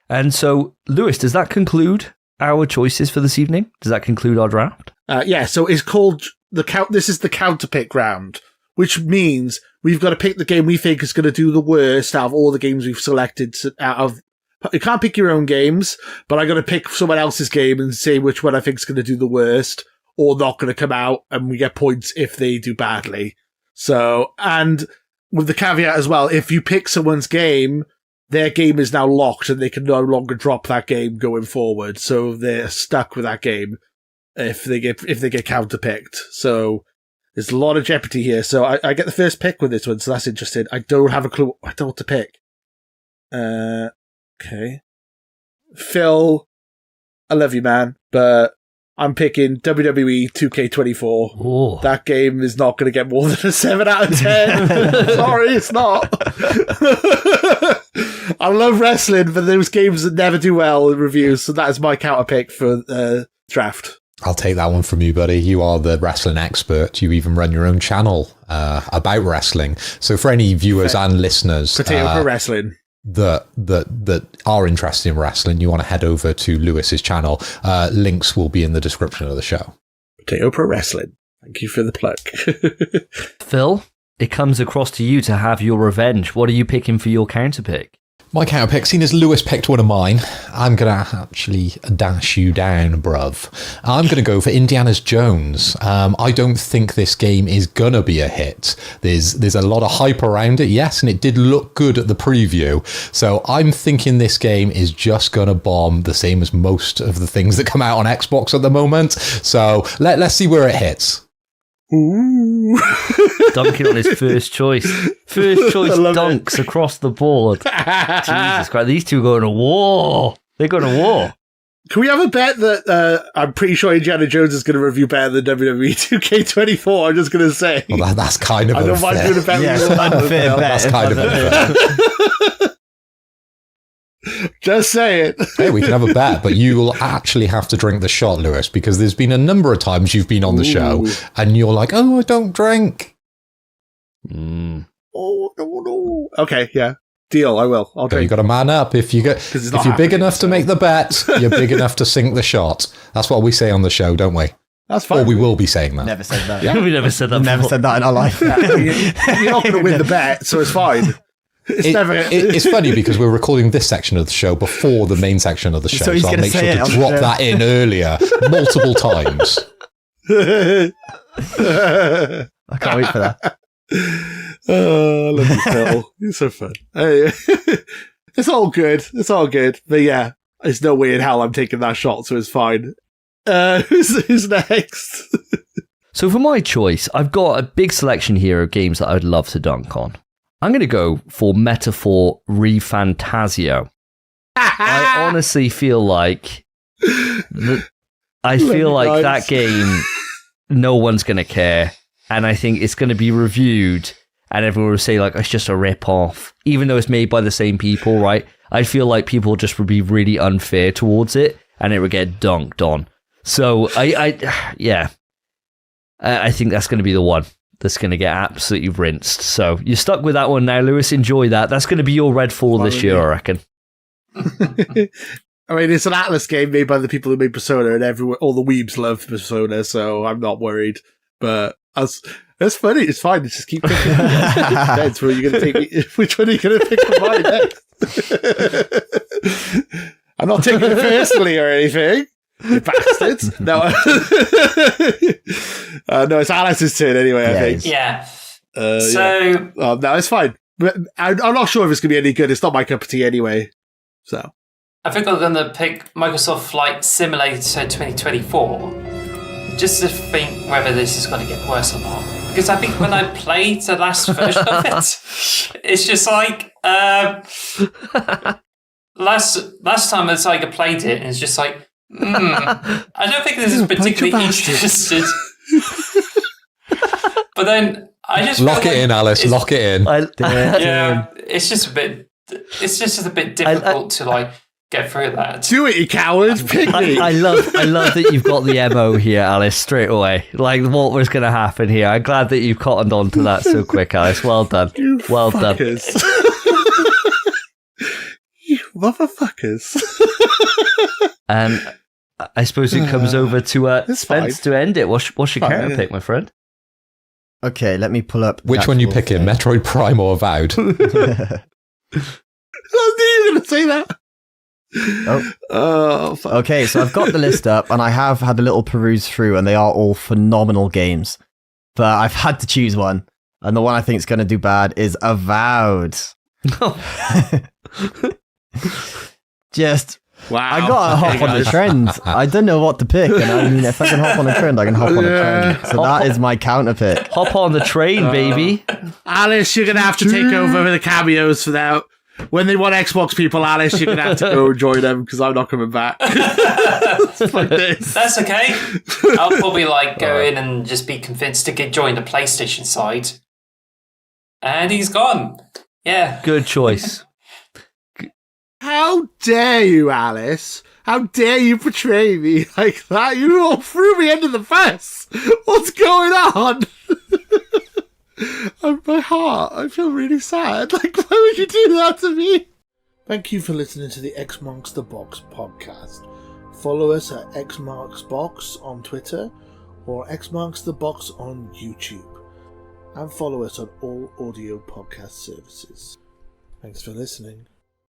And so, Lewis, does that conclude our choices for this evening? Does that conclude our draft? Yeah, so it's called this is the counter pick round, which means we've got to pick the game we think is going to do the worst out of all the games we've selected you can't pick your own games, but I got to pick someone else's game and say which one I think is going to do the worst or not going to come out, and we get points if they do badly. So, and with the caveat as well, if you pick someone's game, their game is now locked and they can no longer drop that game going forward. So they're stuck with that game if they get counterpicked. So there's a lot of jeopardy here. So I get the first pick with this one, so that's interesting. I don't have a clue. I don't know what to pick. Okay. Phil, I love you, man, but I'm picking WWE 2K24. Ooh. That game is not going to get more than a 7 out of 10. Sorry, it's not. I love wrestling, but those games that never do well in reviews, so that is my counter pick for draft. I'll take that one from you, buddy. You are the wrestling expert. You even run your own channel about wrestling. So for any viewers and listeners... Potato Pro Wrestling. That are interested in wrestling, you want to head over to Lewis's channel. Links will be in the description of the show. Potato Pro Wrestling. Thank you for the plug. Phil, it comes across to you to have your revenge. What are you picking for your counter pick? My counter pick, seeing as Lewis picked one of mine, I'm going to actually dash you down, bruv. I'm going to go for Indiana Jones. I don't think this game is going to be a hit. There's a lot of hype around it, yes, and it did look good at the preview. So I'm thinking this game is just going to bomb, the same as most of the things that come out on Xbox at the moment. So let's see where it hits. Ooh. Dunking on his first choice. First choice dunks across the board. Jesus Christ, these two are going to war. They're going to war. Can we have a bet that I'm pretty sure Indiana Jones is going to review better than WWE 2K24? I'm just going to say. Well, that's kind of unfair. I don't mind doing a bet. Yes, unfair bet. That's kind of unfair. Just say it. Hey, we can have a bet, but you will actually have to drink the shot, Lewis, because there's been a number of times you've been on the show and you're like, oh, I don't drink. Oh, no. Okay, yeah. Deal, I will. I'll drink. You got to man up. If you're big enough to make the bet, you're big enough to sink the shot. That's what we say on the show, don't we? That's fine. Or we will be saying that. Never said that. Yeah. We never said that before. Never said that in our life. You're not going to win the bet, so it's fine. It's funny because we're recording this section of the show before the main section of the show, so I'll make sure to drop that in earlier multiple times. I can't wait for that. Oh, I love you, Phil. You're so fun. Hey, it's all good. It's all good. But yeah, there's no way in hell I'm taking that shot, so it's fine. Who's next? So for my choice, I've got a big selection here of games that I'd love to dunk on. I'm going to go for Metaphor ReFantasio. I honestly feel like that game, no one's going to care. And I think it's going to be reviewed and everyone will say like, it's just a rip-off. Even though it's made by the same people, right? I feel like people just would be really unfair towards it and it would get dunked on. So I think that's going to be the one that's going to get absolutely rinsed. So you're stuck with that one now, Lewis. Enjoy that. That's going to be your Redfall this year, I reckon. I mean, it's an Atlas game made by the people who made Persona, and all the weebs love Persona, so I'm not worried. But that's funny. It's fine. Just keep picking. Depends where you're going to take me. Which one are you going to pick for mine next? I'm not taking it personally or anything. You bastards. No. No, it's Alice's turn anyway, I think. Yeah. No, it's fine. But I'm not sure if it's going to be any good. It's not my cup of tea anyway. So I think I'm going to pick Microsoft Flight Simulator 2024 just to think whether this is going to get worse or not. Because I think when I played the last version of it, it's just like last time it's like I played it and it's just like I don't think this is particularly interested. But then I just lock it in, Alice. Lock it in. It's just a bit difficult to like get through that. Do it, you coward! Pick me. I love that you've got the MO here, Alice. Straight away, like what was going to happen here. I'm glad that you've cottoned on to that so quick, Alice. Well done. You well fuckers. Done. You Motherfuckers. And I suppose it comes over to It's Spence fine. to end it. What's your Fine, character yeah. pick, my friend? Okay, let me pull up. the Which one you actual picking? thing. Metroid Prime or Avowed? I knew you were going to say that. Oh, fuck. Okay, so I've got the list up, and I have had a little peruse through, and they are all phenomenal games. But I've had to choose one, and the one I think is going to do bad is Avowed. Just, Wow. I gotta hop Okay, on the guys. trend. I don't know what to pick, and I mean, if I can hop on a trend, I can hop on a Yeah. trend. So that is my counter pick. Hop on the train, baby. Alice, you're going to have to take over with the cameos for now. When they want Xbox people, Alice, you're going to have to go and join them because I'm not coming back. Fuck this. That's okay. I'll probably go in and just be convinced to join the PlayStation side. And he's gone. Yeah. Good choice. How dare you, Alice? How dare you portray me like that? You all threw me under the bus. What's going on? My heart, I feel really sad. Why would you do that to me? Thank you for listening to the X Marks the Box podcast. Follow us at X Marks Box on Twitter or X Marks the Box on YouTube. And follow us on all audio podcast services. Thanks for listening.